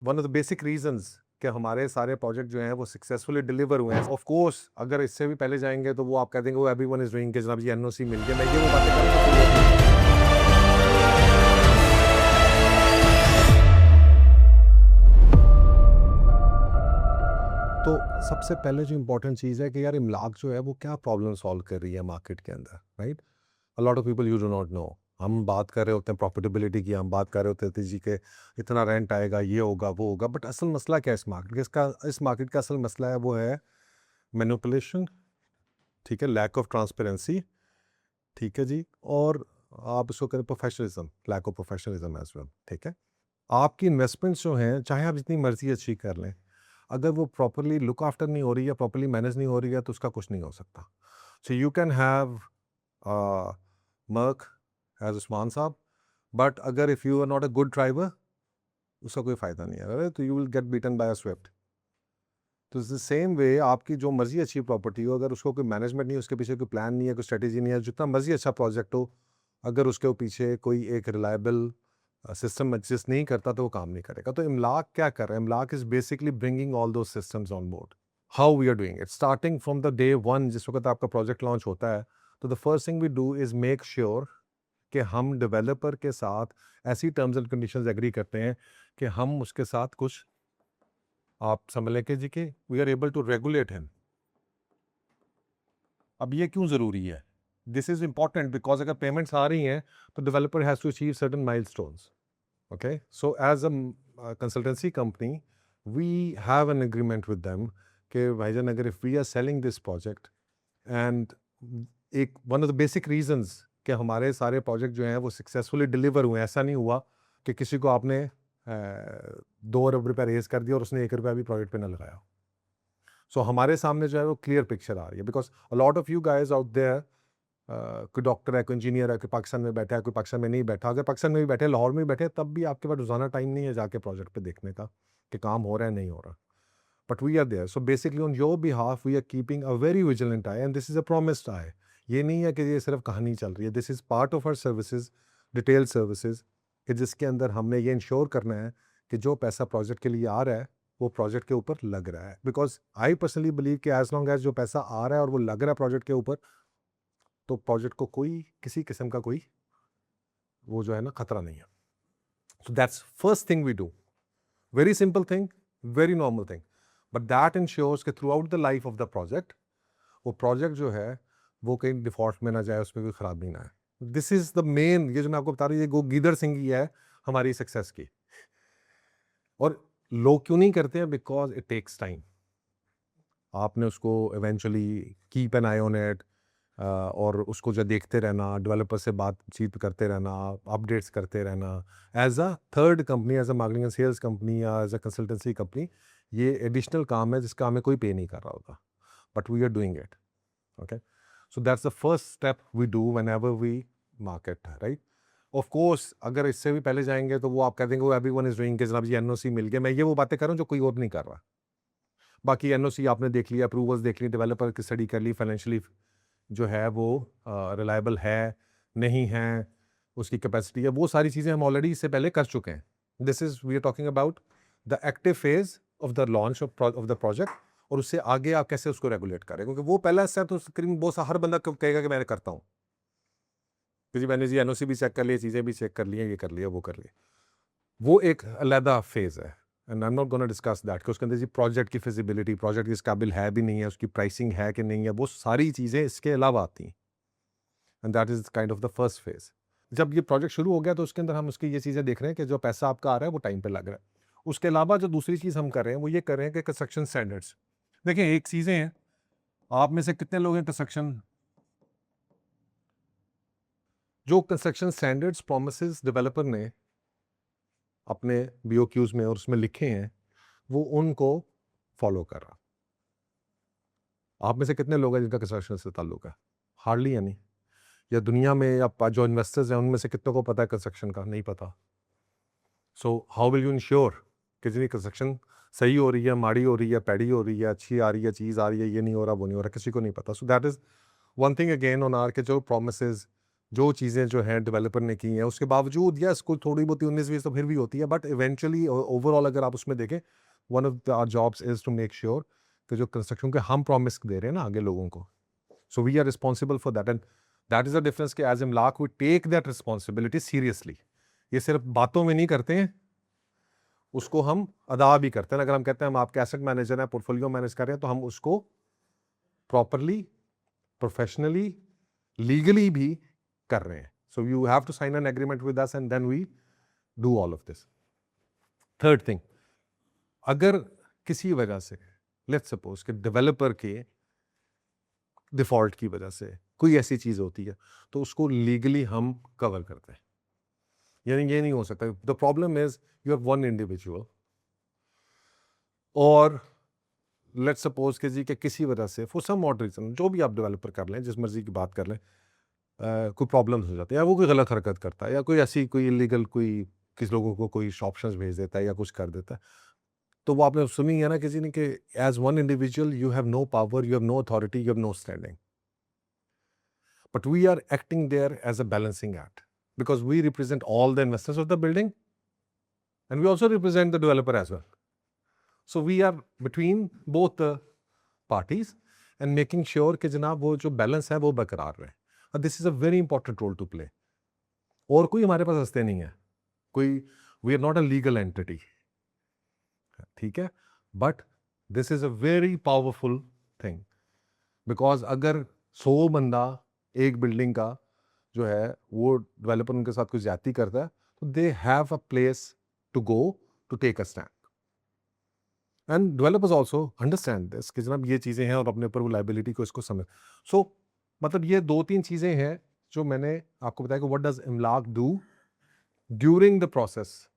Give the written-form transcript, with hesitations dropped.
One of the basic reasons कि हमारे सारे प्रोजेक्ट जो हैं वो सक्सेसफुली डिलीवर हुए हैं। ऑफ कोर्स अगर इससे भी पहले जाएंगे तो वो आप कह देंगे वो एवरीवन इज डूइंग कि जनाब जी एनओसी मिल गया। मैं ये वो बातें कर रहा हूँ तो फिर तो सबसे पहले जो इंपॉर्टेंट चीज़ है कि यार इमलाक जो है वो क्या प्रॉब्लम सॉल्व कर रही है मार्केट के अंदर, right? A lot of people you do not know. हम बात कर रहे होते हैं प्रॉफिटेबिलिटी की, हम बात कर रहे होते थे जी के इतना रेंट आएगा, ये होगा, वो होगा, बट असल मसला क्या है इस मार्केट का? इस मार्केट का असल मसला है वो है मैनिपुलेशन, ठीक है, लैक ऑफ ट्रांसपेरेंसी, ठीक है जी, और आप इसको करें professionalism, lack of professionalism as well, ठीक है। आपकी इन्वेस्टमेंट्स जो हैं चाहे आप जितनी मर्जी अच्छी कर लें, अगर वो प्रॉपरली लुक आफ्टर नहीं हो रही है, प्रॉपरली मैनेज नहीं हो रही है, तो उसका कुछ नहीं हो सकता। So you can have Merc as Usman साहब, बट अगर if you are not a good driver, उसका कोई फ़ायदा नहीं है, अरे तो you will get beaten by a Swift. तो इट्स द सेम वे, आपकी जो मर्जी अच्छी प्रॉपर्टी हो, अगर उसको कोई मैनेजमेंट नहीं है, उसके पीछे कोई प्लान नहीं है, कोई स्ट्रेटेजी नहीं है, जितना मर्जी अच्छा प्रोजेक्ट हो, अगर उसके पीछे कोई एक रिलायबल सिस्टम एग्जिस्ट नहीं करता तो वो काम नहीं करेगा। तो इमलाक क्या कर रहा है? Imlaq is basically bringing all दो systems on board. How we are doing it starting from the day one, जिस वक्त आपका प्रोजेक्ट लॉन्च होता है, तो the first thing we do is make sure कि हम डेवलपर के साथ ऐसी टर्म्स एंड कंडीशंस एग्री करते हैं कि हम उसके साथ कुछ, आप समझ लें कि जी कि we are able to regulate him. अब ये क्यों ज़रूरी है? दिस इज़ इंपॉर्टेंट बिकॉज अगर पेमेंट्स आ रही हैं तो developer has to achieve certain milestones. Okay, so as a consultancy company we have an agreement with them कि भाईजान अगर if we are selling this project and एक one of the basic reasons कि हमारे सारे प्रोजेक्ट जो हैं वो सक्सेसफुली डिलीवर हुए हैं। ऐसा नहीं हुआ कि किसी को आपने 2 अरब रुपया रेज कर दिया और उसने 1 रुपया भी प्रोजेक्ट पे ना लगाया। सो हमारे सामने जो है वो क्लियर पिक्चर आ रही है because a lot of you guys out there, कोई डॉक्टर है, कोई इंजीनियर है, कोई पाकिस्तान में बैठा है, कोई पाकिस्तान में नहीं बैठा। अगर पाकिस्तान में भी बैठे, लाहौर में भी बैठे, तब भी आपके पास रोजाना टाइम नहीं है जाके प्रोजेक्ट पे देखने का कि काम हो रहा है नहीं हो रहा। But we are there, so basically on your behalf we are keeping a very vigilant eye and this is a promised eye. ये नहीं है कि ये सिर्फ कहानी चल रही है, this is part of our services, detail services, कि जिसके अंदर हमने ये इंश्योर करना है कि जो पैसा प्रोजेक्ट के लिए आ रहा है वो प्रोजेक्ट के ऊपर लग रहा है। बिकॉज आई पर्सनली बिलीव कि एज लॉन्ग एज जो पैसा आ रहा है और वो लग रहा है प्रोजेक्ट के ऊपर, तो प्रोजेक्ट को कोई किसी किस्म का कोई वो जो है ना खतरा नहीं है। So that's first thing we do, very simple thing, very normal thing, but that ensures कि throughout the life of the project वो प्रोजेक्ट जो है वो कहीं डिफॉल्ट में ना जाए, उसमें कोई खराबी ना है। दिस इज द मेन, ये जो मैं आपको बता रही हूँ, ये गो गीदड़ सिंह ही है हमारी सक्सेस की। और लोग क्यों नहीं करते हैं? Because it takes time. आपने उसको eventually keep an eye on it, और उसको जो देखते रहना, डेवलपर से बातचीत करते रहना, अपडेट्स करते रहना। As a third company, as a marketing and sales company या एज अ कंसल्टेंसी कंपनी, ये एडिशनल काम है जिसका हमें कोई पे नहीं कर रहा होता, but we are doing it. Okay, so that's the first step we do whenever we market, right? Of course अगर इससे भी पहले जाएंगे तो वो आप कह देंगे वो एवरीवन इज डूइंग कि जनाब जी एनओसी मिल गया। मैं ये वो बातें कर रहा हूँ जो कोई और नहीं कर रहा। बाकी एनओसी आपने देख लिया, अप्रूवल्स देख ली, डेवलपर की स्टडी कर ली, फाइनेंशियली जो है वो रिलायबल है नहीं है, उसकी कैपेसिटी है, वो सारी चीज़ें हम ऑलरेडी इससे पहले कर चुके हैं। This is we are talking about the active phase of the launch of the project, और उससे आगे आप कैसे उसको रेगुलेट करें, क्योंकि वो पहला स्टेप तो स्क्रीन बहुत सा हर बंदा कहेगा कि मैंने करता हूँ कि जी मैंने जी एनओसी भी चेक कर लिया, चीज़ें भी चेक कर ली, ये कर लिया, वो कर लिया। वो एक अलहदा फेज है and I am not gonna discuss that कि उसके अंदर जी प्रोजेक्ट की फिजिबिलिटी, प्रोजेक्ट किस काबिल है भी नहीं है, उसकी प्राइसिंग है कि नहीं है, वो सारी चीज़ें इसके अलावा आती हैं। And that is kind of the first phase. जब ये प्रोजेक्ट शुरू हो गया तो उसके अंदर हम उसकी ये चीज़ें देख रहे हैं कि जो पैसा आपका आ रहा है वो टाइम पे लग रहा है। उसके अलावा जो दूसरी चीज़ हम कर रहे हैं वो ये कर रहे हैं कि कंस्ट्रक्शन स्टैंडर्ड्स। देखिए एक चीज़ें हैं, आप में से कितने लोग हैं कंस्ट्रक्शन, जो कंस्ट्रक्शन स्टैंडर्ड्स प्रोमिसेस डेवलपर ने अपने बीओक्यूज में और उसमें लिखे हैं वो उनको फॉलो कर रहा। आप में से कितने लोग हैं जिनका कंस्ट्रक्शन से ताल्लुक है? हार्डली यानी, या दुनिया में या जो इन्वेस्टर्स हैं उनमें से कितनों को पता है कंस्ट्रक्शन का? नहीं पता। So how will you ensure कि जी कंस्ट्रक्शन सही हो रही है, माड़ी हो रही है, पैड़ी हो रही है, अच्छी आ रही है, चीज़ आ रही है, ये नहीं हो रहा, वो नहीं हो रहा, किसी को नहीं पता। So that is one thing again on our के जो प्रोमिसेस जो चीज़ें जो हैं डेवलपर ने की हैं, उसके बावजूद यस कुछ थोड़ी बहुत 19-20 तो फिर भी होती है, बट इवेंचुअली ओवरऑल अगर आप उसमें देखें, one of our jobs is to make sure कि जो कंस्ट्रक्शन के हम प्रॉमिस दे रहे हैं ना आगे लोगों को, so we are responsible for that, and that is the difference कि as Imlak we take that responsibility seriously. ये सिर्फ बातों में नहीं करते हैं, उसको हम अदा भी करते हैं। अगर हम कहते हैं हम आपके एसेट मैनेजर हैं, पोर्टफोलियो मैनेज कर रहे हैं, तो हम उसको प्रॉपरली, प्रोफेशनली, लीगली भी कर रहे हैं। So you have to sign an agreement with us and then we do all of this. Third thing, अगर किसी वजह से लेट्स सपोज कि डेवलपर के डिफॉल्ट की वजह से कोई ऐसी चीज होती है, तो उसको लीगली हम कवर करते हैं। यानी ये नहीं हो सकता, the problem is you are one individual, और लेट्स सपोज कि जी कि किसी वजह से फॉर सम ऑड रीजन, जो भी आप डेवलपर कर लें, जिस मर्जी की बात कर लें, कोई प्रॉब्लम्स हो जाती है, या वो कोई गलत हरकत करता है, या कोई ऐसी कोई इलीगल कोई किसी लोगों को कोई ऑप्शंस भेज देता है या कुछ कर देता है, तो वो आपने सुनी है ना किसी ने कि as one individual you have no power, you have no authority, you have no standing, but we are acting there as a balancing act because we represent all the investors of the building and we also represent the developer as well. So we are between both the parties and making sure कि जनाब वो जो balance है वो बरकरार रहे। और this is a very important role to play. और कोई हमारे पास हंसते नहीं है, कोई, we are not a legal entity, ठीक है, but this is a very powerful thing, because अगर 100 बंदा एक बिल्डिंग का जो है वो डेवलपर उनके साथ कुछ ज्यादती करता है, तो they have a place to go to take a stand, and developers also understand this कि जनाब ये चीजें हैं और अपने ऊपर वो लाइबिलिटी को इसको समझ। सो मतलब ये 2-3 चीजें हैं जो मैंने आपको बताया कि what does Imlak do during the process